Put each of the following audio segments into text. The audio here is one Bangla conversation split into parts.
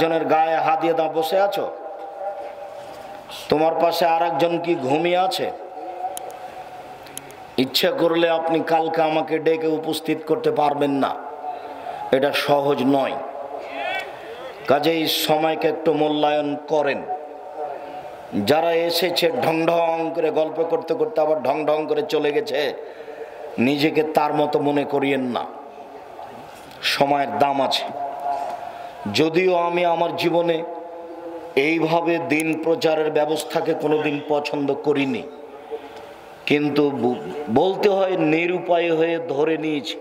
আরেকজনের গায়ে হাত দিয়ে দাও বসে আছো, তোমার পাশে আরেকজন কি ঘুমিয়ে আছে? ইচ্ছে করলে আপনি কালকে আমাকে ডেকে উপস্থিত করতে পারবেন না, এটা সহজ নয়। কাজেই সময়কে একটু মূল্যায়ন করেন। যারা এসেছে ঢং ঢং করে গল্প করতে করতে আবার ঢং ঢং করে চলে গেছে, নিজেকে তার মতো মনে করিয়েন না। সময়ের দাম আছে। যদিও আমি আমার জীবনে এইভাবে দিন প্রচারের ব্যবস্থাকে কোনোদিন পছন্দ করিনি, কিন্তু বলতে হয় নিরুপায় হয়ে ধরে নিয়েছি।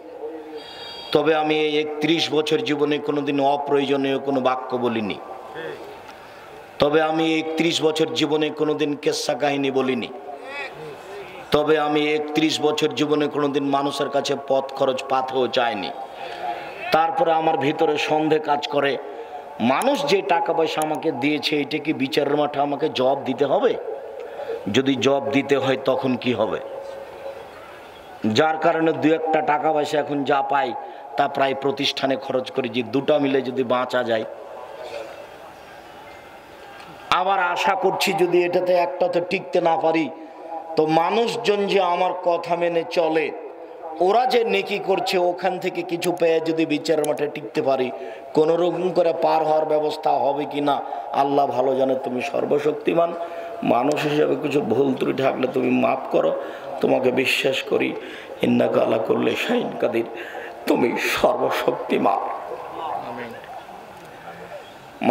তবে আমি এই 31 বছর জীবনে কোনোদিন অপ্রয়োজনীয় কোনো বাক্য বলিনি। তবে আমি 31 বছর জীবনে কোনোদিন কেচ্ছা কাহিনী বলিনি। তবে আমি 31 বছর জীবনে কোনোদিন মানুষের কাছে পথ খরচ পাতেও চাইনি। তারপরে আমার ভিতরে সন্দেহ কাজ করে, মানুষ যে টাকা পয়সা আমাকে দিয়েছে এটা কি বিচারের মাঠে আমাকে জবাব দিতে হবে? যদি জবাব দিতে হয় তখন কি হবে? যার কারণে দু একটা টাকা পয়সা এখন যা পাই তা প্রায় প্রতিষ্ঠানে খরচ করি, যে দুটো মিলে যদি বাঁচা যায়। আবার আশা করছি যদি এটাতে একটাতে টিকতে না পারি, তো মানুষজন যে আমার কথা মেনে চলে, ওরা যে নেকি করছে ওখান থেকে কিছু পেয়ে যদি বিচারের মাঠে টিকতে পারি, কোনো রকম করে পার হওয়ার ব্যবস্থা হবে কি না আল্লাহ ভালো জানে। তুমি সর্বশক্তিমান, মানুষ হিসেবে কিছু ভুল ত্রুটি থাকলে তুমি মাফ করো। তোমাকে বিশ্বাস করি, ইন্নাকা আলা কুল্লি শাইইন কাদির, তুমি সর্বশক্তিমান।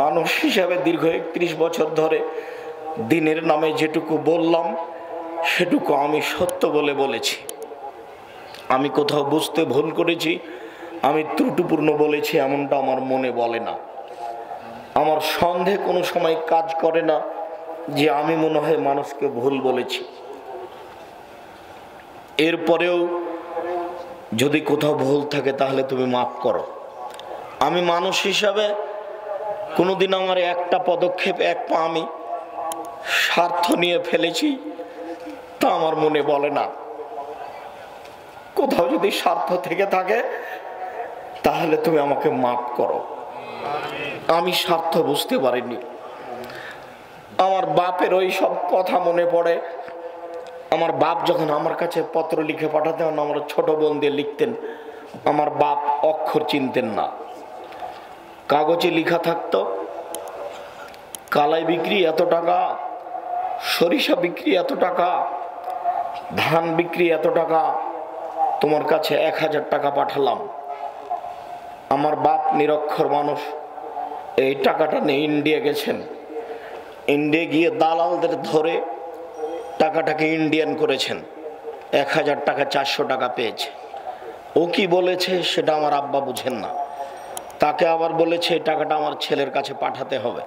মানুষ হিসাবে দীর্ঘ 31 বছর ধরে দিনের নামে যেটুকু বললাম সেটুকু আমি সত্য বলে বলেছি। আমি কোথাও বুঝতে ভুল করেছি, আমি ত্রুটিপূর্ণ বলেছি এমনটা আমার মনে বলে না। আমার সন্দেহ কোনো সময় কাজ করে না যে আমি মনে হয় মানুষকে ভুল বলেছি। এরপরেও যদি কোথাও ভুল থাকে তাহলে তুমি মাফ করো। আমি মানুষ হিসাবে কোনোদিন আমার একটা পদক্ষেপ, এক পা আমি স্বার্থ নিয়ে ফেলেছি তা আমার মনে বলে না। কোথাও যদি স্বার্থ থেকে থাকে তাহলে তুমি আমাকে মাফ করো। আমি স্বার্থ বুঝতে পারিনি। আমার বাপের ওই সব কথা মনে পড়ে। আমার বাপ যখন আমার কাছে পত্র লিখে পাঠাতেন, আমার ছোট বোন দিয়ে লিখতেন। আমার বাপ অক্ষর চিনতেন না, কাগজে লেখা থাকতো কালাই বিক্রি এত টাকা, সরিষা বিক্রি এত টাকা, ধান বিক্রি এত টাকা, তোমার কাছে 1000 টাকা পাঠালাম। আমার বাপ নিরক্ষর মানুষ, এই টাকাটা নিয়ে ইন্ডিয়া গেছেন। ইন্ডিয়া গিয়ে দালালদের ধরে টাকাটাকে ইন্ডিয়ান করেছেন। 1000 টাকা 400 টাকা পেয়েছে। ও কি বলেছে সেটা আমার আব্বা বুঝেন না। তাকে আবার বলেছে এই টাকাটা আমার ছেলের কাছে পাঠাতে হবে।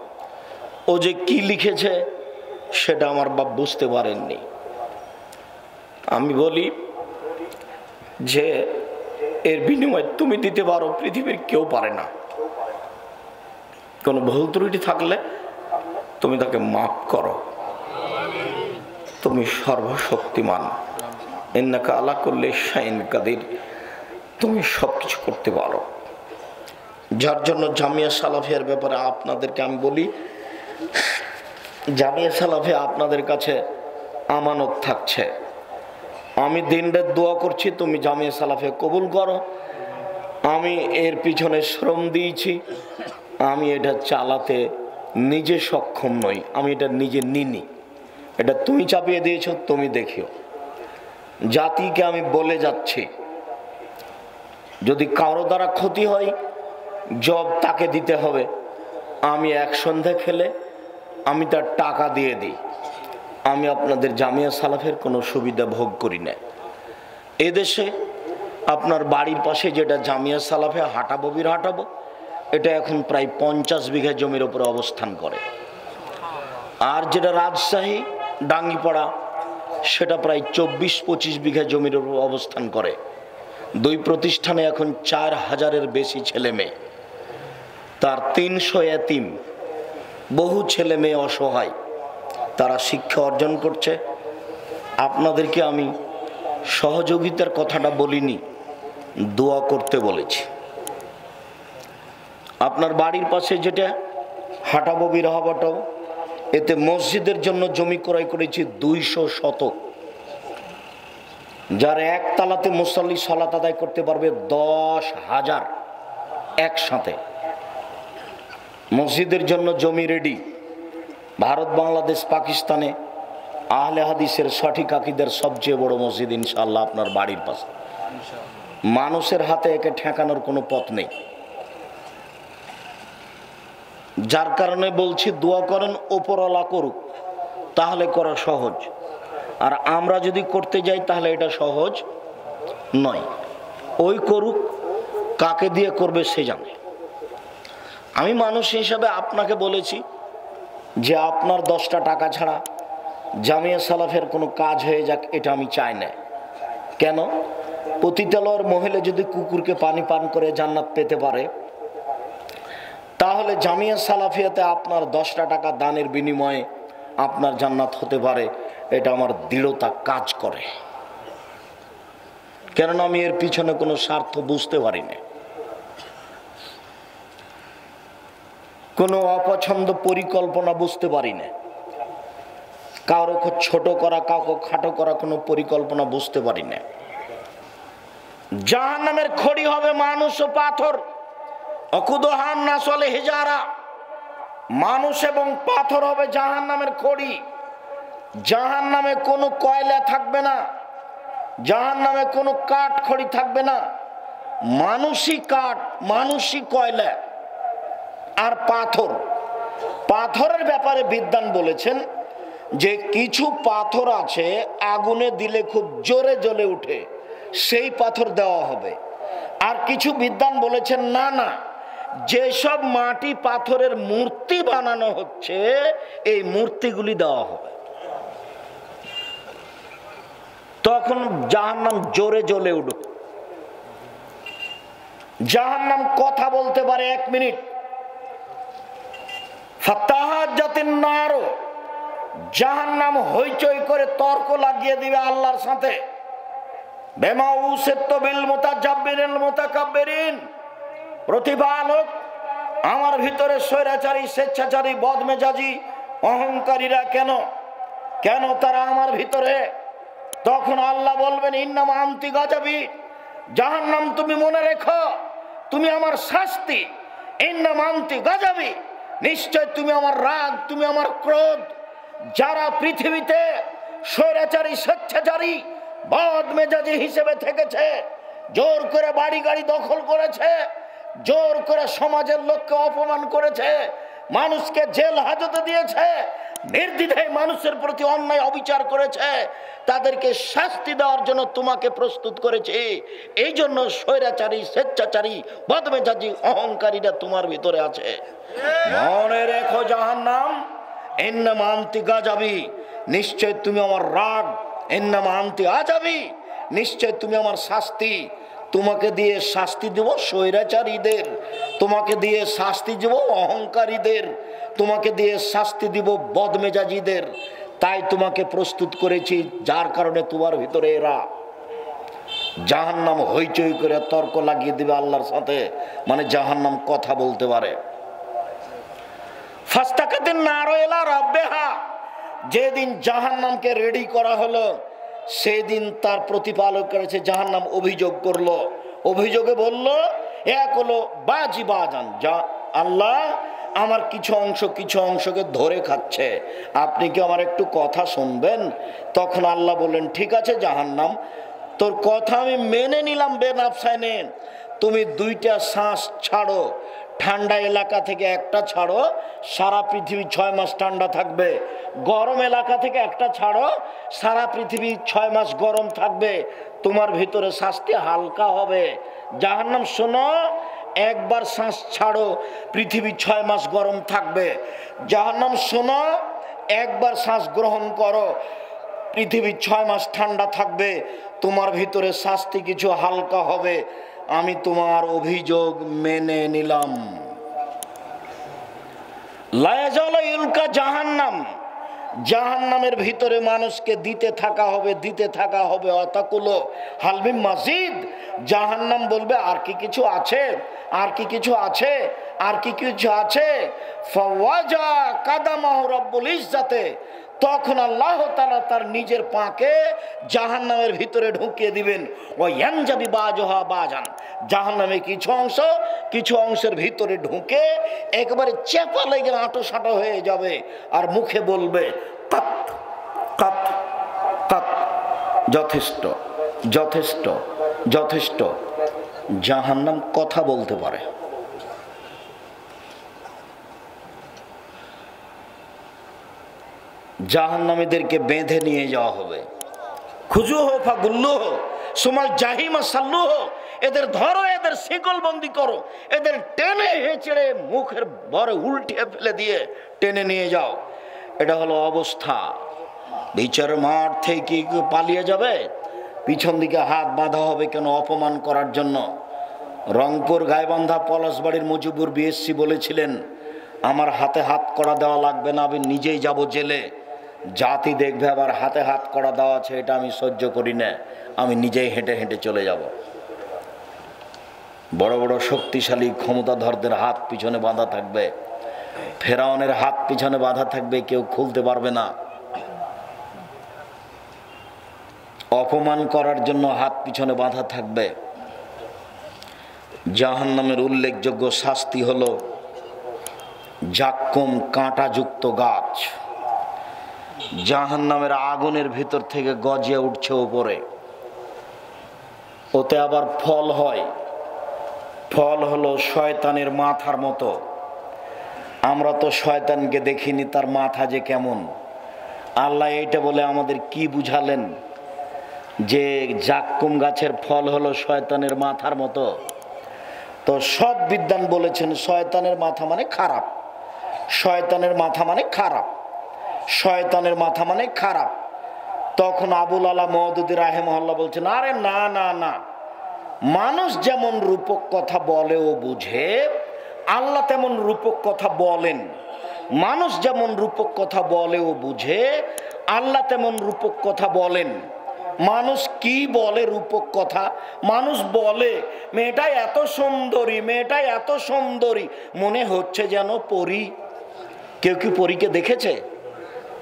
ও যে কি লিখেছে সেটা আমার বাপ বুঝতে পারেননি। আমি বলি যে এর বিনিময়ে তুমি দিতে পারো, পৃথিবীর কেউ পারে না। কোনো ভুল ত্রুটি থাকলে তুমি তাকে মাফ করো। তুমি সর্বশক্তিমান, ইন্নাকা আলা কুল্লি শাইইন কাদির, তুমি সবকিছু করতে পারো। যার জন্য জামিয়া সালাফিয়ার ব্যাপারে আপনাদেরকে আমি বলি, জামিয়া সালাফিয়া আপনাদের কাছে আমানত থাকছে। আমি দিনরাত দোয়া করছি তুমি জামিয়া সালাফিয়া কবুল করো। আমি এর পিছনে শ্রম দিয়েছি, আমি এটা চালাতে নিজে সক্ষম নই, আমি এটা নিজে নিনি। এটা তুমি চাপিয়ে দিয়েছো, তুমি দেখিও। জাতিকে আমি বলে যাচ্ছি, যদি কারো দ্বারা ক্ষতি হয় জব তাকে দিতে হবে। আমি এক সন্ধ্যা খেলে আমি তার টাকা দিয়ে দিই। আমি আপনাদের জামিয়া সালাফের কোনো সুবিধা ভোগ করি না। এদেশে আপনার বাড়ির পাশে যেটা জামিয়া সালাফে হাঁটাবো হাঁটাবো, এটা এখন প্রায় 50 বিঘা জমির উপরে অবস্থান করে। আর যেটা রাজশাহী ডাঙ্গিপাড়া, সেটা প্রায় 24-25 বিঘা জমির উপর অবস্থান করে। দুই প্রতিষ্ঠানে এখন 4000-এর বেশি ছেলে মেয়ে, তার 300 এতিম, বহু ছেলে মেয়ে অসহায়, তারা শিক্ষা অর্জন করছে। আপনাদেরকে আমি সহযোগিতার কথাটা বলিনি, দোয়া করতে বলেছি। আপনার বাড়ির পাশে যেটা হাঁটাবো বিরাহ বাটাবো। এতে মসজিদের জন্য জমি ক্রয় করেছি 200 শতক। যার একতলাতে মুসল্লি সালাত আদায় করতে পারবে 10,000 একসাথে। মসজিদের জন্য জমি রেডি। ভারত, বাংলাদেশ, পাকিস্তানে আহলে হাদিসের সঠিক আকীদার সবচেয়ে বড় মসজিদ ইনশাআল্লাহ আপনার বাড়ির পাশে। মানুষের হাতে একে ঠেকানোর কোনো পথ নেই। যার কারণে বলছি দোয়া করেন ওপরওয়ালা করুক, তাহলে করা সহজ। আর আমরা যদি করতে যাই তাহলে এটা সহজ নয়। ওই করুক, কাকে দিয়ে করবে সে জানে। আমি মানুষ হিসাবে আপনাকে বলেছি যে আপনার 10টা টাকা ছাড়া জামিয়া সালাফের কোনো কাজ হয়ে যাক, এটা আমি চাই না। কেন? পতিতালয়ের মহিলা যদি কুকুরকে পানি পান করে জান্নাত পেতে পারে, তাহলে জামিয়া সালাফিয়াতে আপনার 10টা টাকা দানের বিনিময়ে আপনার জান্নাত হতে পারে। এটা আমার দৃঢ়তা কাজ করে, কেননা আমি এর পিছনে কোনো স্বার্থ বুঝতে পারি না। কোনো অপছন্দ পরিকল্পনা বুঝতে পারি না। কাউকে ছোট করা, কাউকে খাটো করা কোনো পরিকল্পনা বুঝতে পারি না। জাহান্নামের খড়ি হবে মানুষ ও পাথর। অকুদহান না চলে হিজারা, মানুষ এবং পাথর হবে জাহান্নামের খড়ি। জাহান্নামে কোনো কয়লা থাকবে না, জাহান্নামে কোনো কাঠ খড়ি থাকবে না। মানুষই কাঠ, মানুষই কয়লা আর পাথর। পাথরের ব্যাপারে বিদ্বান বলেছেন যে কিছু পাথর আছে আগুনে দিলে খুব জোরে জ্বলে উঠে, সেই পাথর দেওয়া হবে। আর কিছু বিদ্বান বলেছেন না না, যেসব মাটি পাথরের মূর্তি বানানো হচ্ছে এই মূর্তিগুলি দেওয়া হবে। তখন জাহান্নাম জোরে জ্বলে উঠবে। জাহান্নাম কথা বলতে পারে 1 মিনিট। ফাতাহাজ্জাতিন নার, জাহান্নাম হইচই করে তর্ক লাগিয়ে দিবে আল্লাহর সাথে। বেমা উসিত্তু বিল মুতাজাব্বিরিল মুতাকাব্বিরিন, প্রতিপালক আমার ভিতরে স্বৈরাচারী, স্বেচ্ছাচারী, বদমেজাজি, অহংকারীরা কেন কেন তারা আমার ভিতরে? তখন আল্লাহ বলবেন ইন্নামা আনতি গাজাবি, জাহান্নাম তুমি মনে রেখো তুমি আমার শাস্তি। ইন্নামা আনতি গাজাবি, নিশ্চয় তুমি আমার রাগ, তুমি আমার ক্রোধ। যারা পৃথিবীতে স্বৈরাচারী, স্বেচ্ছাচারী, বদমেজাজি হিসেবে থেকেছে, জোর করে বাড়ি গাড়ি দখল করেছে, জোর করে সমাজের লোককে অপমান করেছে, মানুষকে জেল হাজতে দিয়েছে, নির্দ্বিধায় মানুষের প্রতি অন্যায় অবিচার করেছে, তাদেরকে শাস্তি দেওয়ার জন্য তোমাকে প্রস্তুত করেছে। এই জন্য স্বৈরাচারী, স্বেচ্ছাচারী, বদমেজাজি, অহংকারীরা তোমার ভিতরে আছে। মনে রেখো জাহান্নাম ইন্নামা আনতি গাজাবি, নিশ্চয় তুমি আমার রাগ। ইন্নামা আনতি আজাবি, নিশ্চয় তুমি আমার শাস্তি। তোমাকে দিয়ে শাস্তি দেব স্বৈরাচারীদের, তোমাকে দিয়ে শাস্তি দেব অহংকারীদের, তোমাকে দিয়ে শাস্তি দিব বদমেজাজিদের। তাই তোমাকে প্রস্তুত করেছি, যার কারণে তোমার ভিতরে এরা। জাহান্নাম হইচই করে তর্ক লাগিয়ে দিবে আল্লাহর সাথে, মানে জাহান্নাম কথা বলতে পারে। ফাস্তাকাতিন নারু ইলা রাব্বিহা, যেদিন জাহান্নামকে রেডি করা হলো সেদিন তার প্রতিপালক করেছে জাহান্নাম অভিযোগ করলো। অভিযোগে বলল এক হলো বাজি বাজান, যা আল্লাহ আমার কিছু অংশকে ধরে খাচ্ছে, আপনি কি আমার একটু কথা শুনবেন? তখন আল্লাহ বললেন ঠিক আছে জাহান্নাম, তোর কথা আমি মেনে নিলাম বেনাফসায়। তুমি 2টা শ্বাস ছাড়ো, ঠান্ডা এলাকা থেকে একটা ছাড়ো, সারা পৃথিবী 6 মাস ঠান্ডা থাকবে। গরম এলাকা থেকে একটা ছাড়ো, সারা পৃথিবী 6 মাস গরম থাকবে। তোমার ভিতরে শাস্তি হালকা হবে। জাহান্নাম শোনো, একবার শ্বাস ছাড়ো, পৃথিবী 6 মাস গরম থাকবে। জাহান্নাম শোনো, একবার শ্বাস গ্রহণ করো, পৃথিবী 6 মাস ঠান্ডা থাকবে। তোমার ভিতরে শাস্তি কিছু হালকা হবে। আমি তোমার অভিযোগ মেনে নিলাম। লা ইয়াজালু ইলকা জাহান্নাম, জাহান্নামের ভিতরে মানুষকে দিতে থাকা হবে অতাকুলো হালমিম মাজিদ। জাহান্নাম বলবে আর কি কিছু আছে, আর কি কিছু আছে, আর কি কিছু আছে। ফাওয়াজা কাদামাহু রব্বুল ইজ্জাতে, তখন আল্লাহ তাআলা তার নিজের পাকে জাহান্নামের ভিতরে ঢুকিয়ে দিবেন। ও ইয়ানজাবি বাজহা বাজান, জাহান্নামে কিছু অংশের ভিতরে ঢুকে একবারে চেপা লেগে আঁটো সাঁটো হয়ে যাবে, আর মুখে বলবে কাত কাত কাত, যথেষ্ট যথেষ্ট যথেষ্ট। জাহান্নাম কথা বলতে পারে। জাহান্নামীদেরকে বেঁধে নিয়ে যাওয়া হবে। খুজুহু ফাগুল্লুহু সুমাল জাহিমা সাল্লুহু, এদের ধরো, এদের শিকলবন্দি করো, এদের টেনে হেঁচড়ে মুখের ভরে উল্টিয়ে ফেলে দিয়ে টেনে নিয়ে যাও। এটা হলো অবস্থা। বিচারের মাঠ থেকে কি পালিয়ে যাবে? পিছন দিকে হাত বাঁধা হবে কেন? অপমান করার জন্য। রংপুর গাইবান্ধা পলাশবাড়ির মুজিবুর বিএসসি বলেছিলেন, আমার হাতে হাত করা দেওয়া লাগবে না, আমি নিজেই যাব জেলে। জাতি দেখবে আবার হাতে হাত করা দেওয়া আছে, এটা আমি সহ্য করি না, আমি নিজেই হেঁটে হেঁটে চলে যাব। বড় বড় শক্তিশালী ক্ষমতাধরদের হাত পিছনে বাঁধা থাকবে, ফেরাউনের হাত পিছনে বাঁধা থাকবে, কেউ খুলতে পারবে না। অপমান করার জন্য হাত পিছনে বাঁধা থাকবে। জাহান্নামের উল্লেখযোগ্য শাস্তি হলো জাক্কুম, কাঁটাযুক্ত গাছ। জাহান্নামের আগুনের ভিতর থেকে গজিয়ে উঠছে উপরে, ওতে আবার ফল হয়। ফল হলো শয়তানের মাথার মতো। আমরা তো শয়তানকে দেখিনি, তার মাথা যে কেমন। আল্লাহ এইটা বলে আমাদের কি বুঝালেন যে জাক্কুম গাছের ফল হলো শয়তানের মাথার মতো? তো সব বিদ্বান বলেছেন শয়তানের মাথা মানে খারাপ, শয়তানের মাথা মানে খারাপ, শয়তানের মাথা মানে খারাপ। তখন আবুল আলা মওদুদি রাহিমাহুল্লাহ বলছেন, আরে না না না, মানুষ যেমন রূপক কথা বলে ও বুঝে, আল্লাহ তেমন রূপক কথা বলেন। মানুষ যেমন রূপক কথা বলে ও বুঝে, আল্লাহ তেমন রূপক কথা বলেন। মানুষ কি বলে রূপক কথা? মানুষ বলে মেয়েটা এত সুন্দরী, মেয়েটা এত সুন্দরী, মনে হচ্ছে যেন পরী। কেউ কি পরীকে দেখেছে?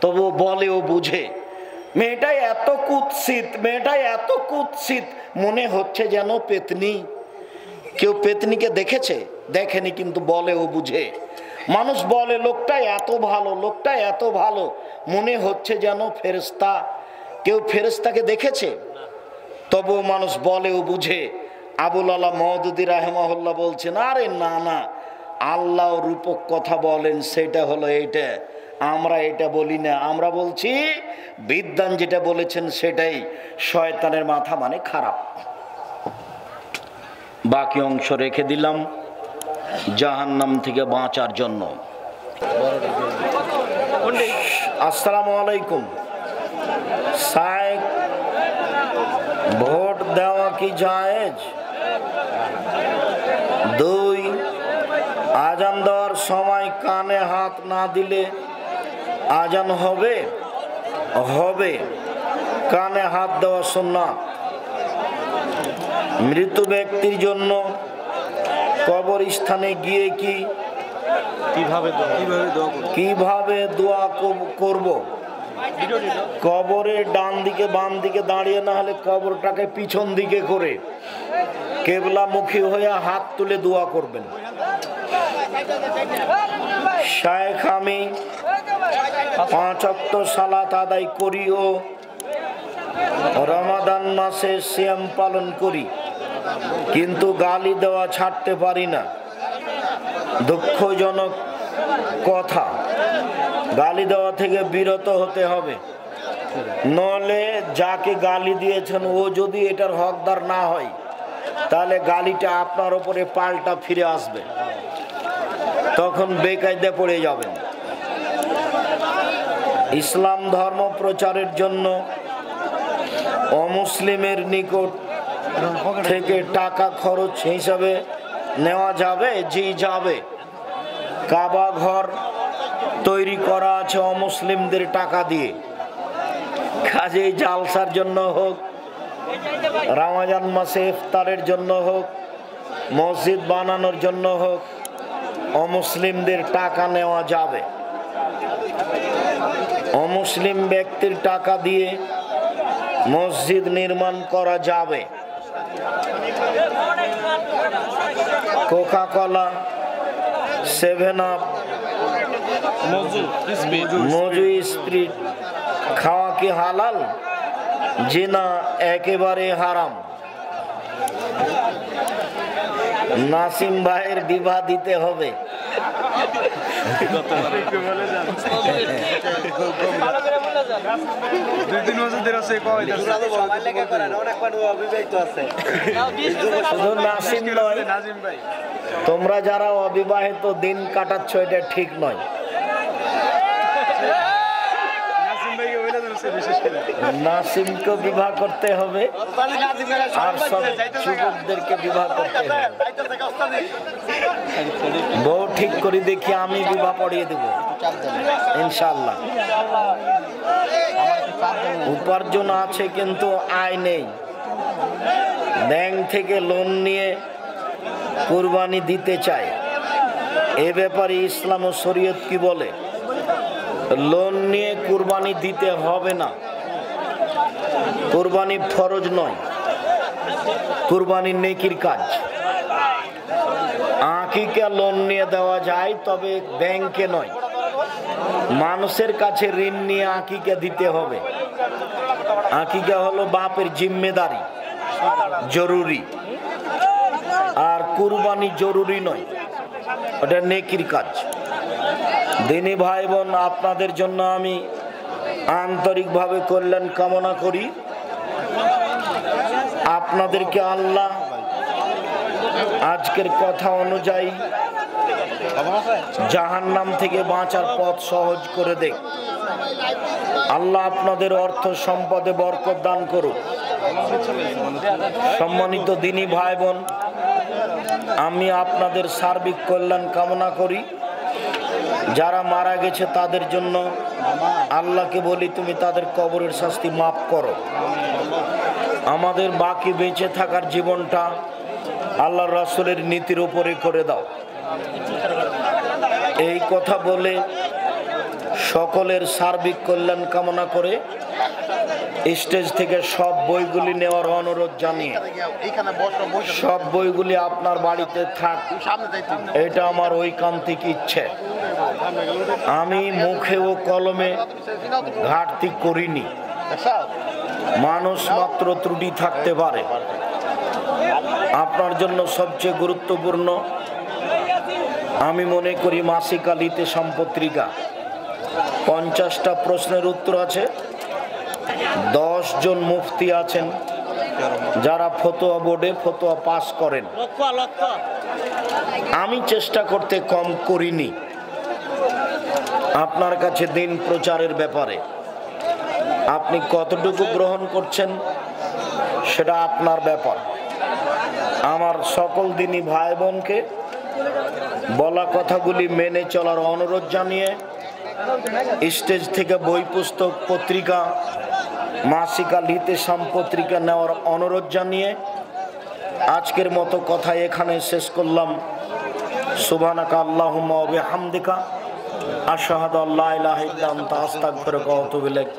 তবু বলে ও বুঝে। মেয়েটা এত কুৎসিত, মেয়েটা এত কুৎসিত, মনে হচ্ছে যেন পেতনি। কেউ পেতনিকে দেখেছে? দেখেনি, কিন্তু বলে ও বুঝে। মানুষ বলে লোকটা এত ভালো, লোকটা এত ভালো, মনে হচ্ছে যেন ফেরেশতা। কেউ ফেরেশতাকে দেখেছে? তবু মানুষ বলে ও বুঝে। আবুল আলা মওদুদি রাহিমাহুল্লাহ বলছেন, আরে না না, আল্লাহ রূপক কথা বলেন, সেটা হলো এইটা, আমরা এটা বলি না। আমরা বলছি বিদ্বান যেটা বলেছেন সেটাই, শয়তানের মাথা মানে খারাপ। বাকি অংশ রেখে দিলাম জাহান্নাম থেকে বাঁচার জন্য। আসসালামু আলাইকুম। সাহেব, ভোট দেওয়া কি জায়েজ? 2, আজান দেওয়ার সময় কানে হাত না দিলে আজান হবে? হবে। কানে হাত দেওয়া সুন্নাত। মৃত ব্যক্তির জন্য কবরস্থানে গিয়ে কিভাবে দোয়া করব? কবরের ডান দিকে বাম দিকে দাঁড়িয়ে না হলে কবরটাকে পিছন দিকে করে কেবলামুখী হয়ে হাত তুলে দোয়া করবেন। শায়েখ, আমি 5 ওয়াক্ত সালাত আদায় করি ও রমাদান মাসে সিয়াম পালন করি, কিন্তু গালি দেওয়া ছাড়তে পারি না। দুঃখজনক কথা, গালি দেওয়া থেকে বিরত হতে হবে, নলে যাকে গালি দিয়েছেন ও যদি এটার হকদার না হয়, তাহলে গালিটা আপনার উপরে পাল্টা ফিরে আসবে, তখন বেকায়দা পড়ে যাবেন। ইসলাম ধর্ম প্রচারের জন্য অমুসলিমের নিকট থেকে টাকা খরচ হিসাবে নেওয়া যাবে? জি যাবে। কাবা ঘর তৈরি করা আছে অমুসলিমদের টাকা দিয়ে। কাজেই জালসার জন্য হোক, রমজান মাসে ইফতারের জন্য হোক, মসজিদ বানানোর জন্য হোক, অমুসলিমদের টাকা নেওয়া যাবে। অমুসলিম ব্যক্তির টাকা দিয়ে মসজিদ নির্মাণ করা যাবে। কোকা কোলা, 7 আপ, মজু স্প্রিট খাওয়া কি হালাল? জি না, একেবারে হারাম। নাসিম ভাইয়ের বিবাহ দিতে হবে। শুধু নাসিম নয়, তোমরা যারা অবিবাহিত দিন কাটাচ্ছ এটা ঠিক নয়। নাসিমকে বিবাহ করতে হবে আর সব যুবকদেরকে বিবাহ করতে হবে। বউ ঠিক করে দেখি আমি বিবাহ পড়িয়ে দেব ইনশাআল্লাহ। উপার্জন আছে কিন্তু আয় নেই। ব্যাংক থেকে লোন নিয়ে কুরবানি দিতে চায়, এ ব্যাপারে ইসলাম ও শরীয়ত কি বলে? লোন নিয়ে কুরবানি দিতে হবে না। কুরবানি ফরজ নয়, কুরবানি নেকির কাজ। আকিকা লোন নিয়ে দেওয়া যায়, তবে ব্যাংকে নয়, মানুষের কাছে ঋণ নিয়ে আকিকা দিতে হবে। আকিকা হলো বাপের জিম্মেদারি, জরুরি। আর কুরবানি জরুরি নয়, ওটা নেকির কাজ। দিনী ভাই বোন, আপনাদের জন্য আমি আন্তরিকভাবে কল্যাণ কামনা করি। আপনাদেরকে আল্লাহ আজকের কথা অনুযায়ী জাহান্নাম থেকে বাঁচার পথ সহজ করে দেখ। আল্লাহ আপনাদের অর্থ সম্পদে বরকত দান করুক। সম্মানিত দিনী ভাই বোন, আমি আপনাদের সার্বিক কল্যাণ কামনা করি। যারা মারা গেছে তাদের জন্য আল্লাহকে বলি, তুমি তাদের কবরের শাস্তি মাফ করো। আমাদের বাকি বেঁচে থাকার জীবনটা আল্লাহর রাসূলের নীতির উপরে করে দাও। এই কথা বলে সকলের সার্বিক কল্যাণ কামনা করে স্টেজ থেকে সব বইগুলি নেওয়ার অনুরোধ জানিয়ে, সব বইগুলি আপনার বাড়িতে থাক, এটা আমার ঐকান্তিক ইচ্ছে। আমি মুখে ও কলমে ঘাটতি করিনি। মানুষ মাত্র ত্রুটি থাকতে পারে। আপনার জন্য সবচেয়ে গুরুত্বপূর্ণ আমি মনে করি মাসিক আলিতে সম্পত্রিকা। 50টা প্রশ্নের উত্তর আছে। 10 জন মুফতি আছেন যারা ফতোয়া বোর্ডে ফতোয়া পাস করেন। আমি চেষ্টা করতে কম করিনি আপনার কাছে দিন প্রচারের ব্যাপারে। আপনি কতটুকু গ্রহণ করছেন সেটা আপনার ব্যাপার। আমার সকল দিনী ভাই বোনকে বলা কথাগুলি মেনে চলার অনুরোধ জানিয়ে স্টেজ থেকে বই পুস্তক পত্রিকা মাসিক আলিতে সম্পত্রিকা নেওয়ার অনুরোধ জানিয়ে আজকের মতো কথা এখানে শেষ করলাম। সুবহানাকা আল্লাহুম্মা ওয়া বিহামদিকা আশহাদু আল্লা ইলাহা ইল্লা আনতা আস্তাগফিরুকা ওয়া আতুবু ইলাইক।